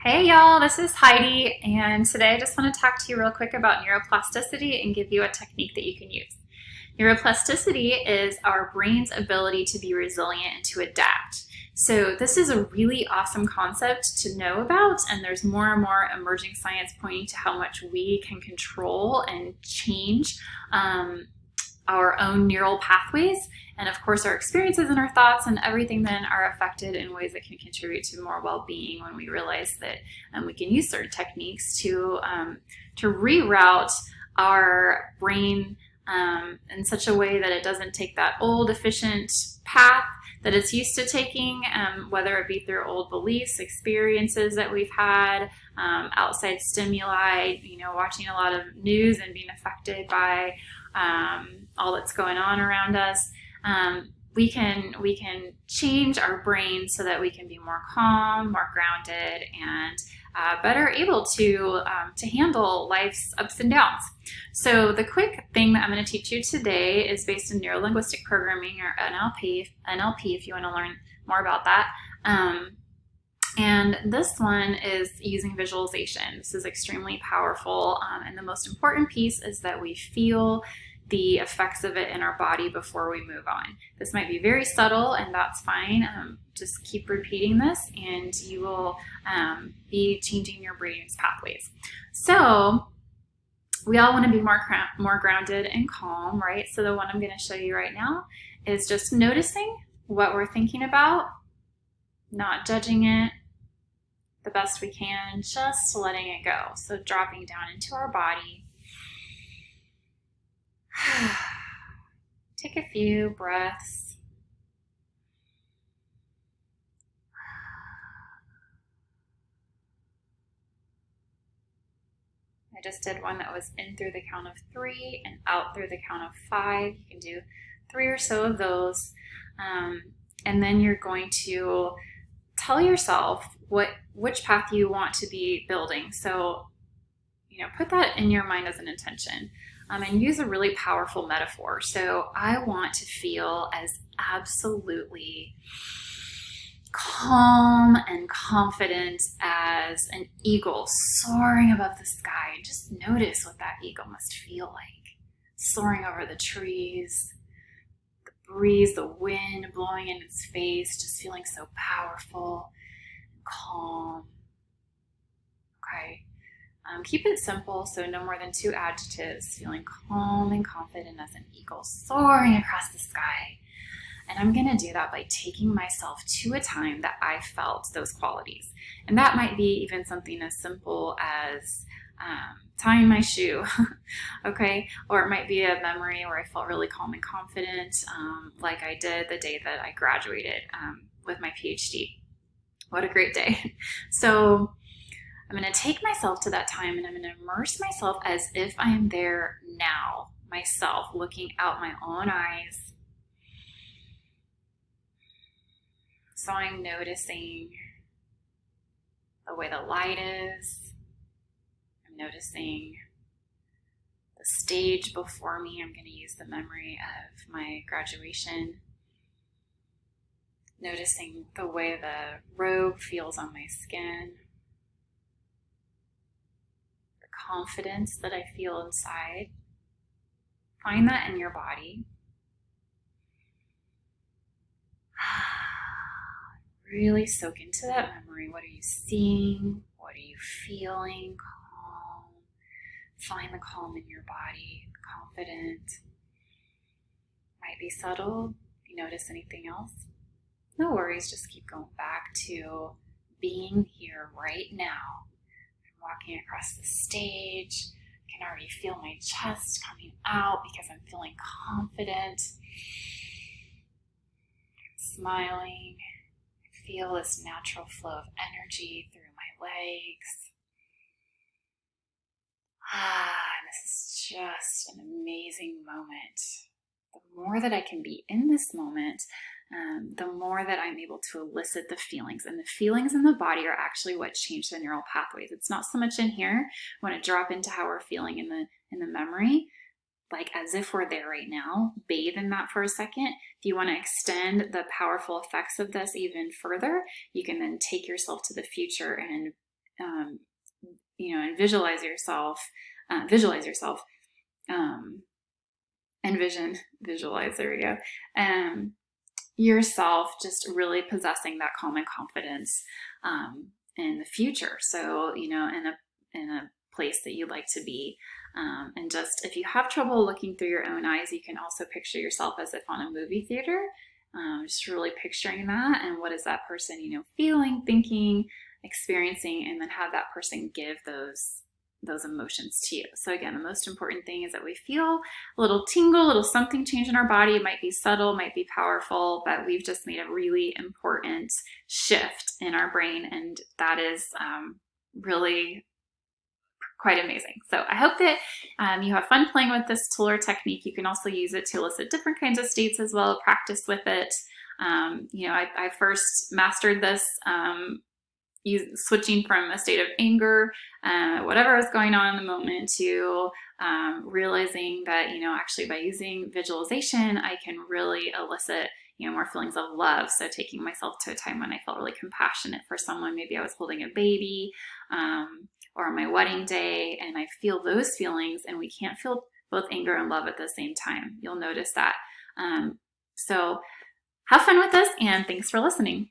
Hey y'all, this is Heidi, and today I just want to talk to you real quick about neuroplasticity and give you a technique that you can use. Neuroplasticity is our brain's ability to be resilient and to adapt. So, this is a really awesome concept to know about, and there's more and more emerging science pointing to how much we can control and change our own neural pathways. And of course, our experiences and our thoughts and everything then are affected in ways that can contribute to more well-being when we realize that we can use certain techniques to reroute our brain in such a way that it doesn't take that old efficient path that it's used to taking, whether it be through old beliefs, experiences that we've had, outside stimuli, watching a lot of news and being affected by all that's going on around us. We can change our brain so that we can be more calm, more grounded, and better able to handle life's ups and downs. So the quick thing that I'm going to teach you today is based in neuro-linguistic programming, or NLP. If you want to learn more about that. And this one is using visualization. This is extremely powerful, and the most important piece is that we feel the effects of it in our body before we move on. This might be very subtle, and that's fine. Just keep repeating this, and you will be changing your brain's pathways. So we all want to be more grounded and calm, right? So the one I'm going to show you right now is just noticing what we're thinking about, not judging it the best we can, just letting it go. So dropping down into our body. Take a few breaths. I just did one that was in through the count of 3 and out through the count of 5. You can do 3 or so of those. And then you're going to tell yourself which path you want to be building. So, put that in your mind as an intention. And use a really powerful metaphor. So I want to feel as absolutely calm and confident as an eagle soaring above the sky. And just notice what that eagle must feel like. Soaring over the trees, the breeze, the wind blowing in its face, just feeling so powerful and calm. Okay. Keep it simple, so no more than 2 adjectives. Feeling calm and confident as an eagle soaring across the sky. And I'm going to do that by taking myself to a time that I felt those qualities. And that might be even something as simple as tying my shoe, okay? Or it might be a memory where I felt really calm and confident, like I did the day that I graduated with my PhD. What a great day. So I'm going to take myself to that time, and I'm going to immerse myself as if I am there now, myself, looking out my own eyes. So I'm noticing the way the light is. I'm noticing the stage before me. I'm going to use the memory of my graduation. Noticing the way the robe feels on my skin. Confidence that I feel inside. Find that in your body. Really soak into that memory. What are you seeing? What are you feeling? Calm. Find the calm in your body. Confident. Might be subtle. If you notice anything else, no worries. Just keep going back to being here right now. Walking across the stage. I can already feel my chest coming out because I'm feeling confident. I'm smiling. I feel this natural flow of energy through my legs. And this is just an amazing moment. The more that I can be in this moment, the more that I'm able to elicit the feelings. And the feelings in the body are actually what change the neural pathways. It's not so much in here. I want to drop into how we're feeling in the memory, like as if we're there right now. Bathe in that for a second. If you want to extend the powerful effects of this even further, you can then take yourself to the future and and visualize yourself, visualize yourself, envision, visualize, there we go, yourself just really possessing that calm and confidence in the future. So, in a place that you'd like to be. And just if you have trouble looking through your own eyes, you can also picture yourself as if on a movie theater, just really picturing that and what is that person, feeling, thinking, experiencing, and then have that person give those emotions to you. So again, the most important thing is that we feel a little tingle, a little something change in our body. It might be subtle, might be powerful, but we've just made a really important shift in our brain, and that is really quite amazing. So I hope that you have fun playing with this tool or technique. You can also use it to elicit different kinds of states as well. Practice with it. I first mastered this switching from a state of anger, whatever was going on in the moment, to realizing that, actually by using visualization, I can really elicit, more feelings of love. So taking myself to a time when I felt really compassionate for someone, maybe I was holding a baby, or on my wedding day, and I feel those feelings, and we can't feel both anger and love at the same time. You'll notice that. So have fun with this, and thanks for listening.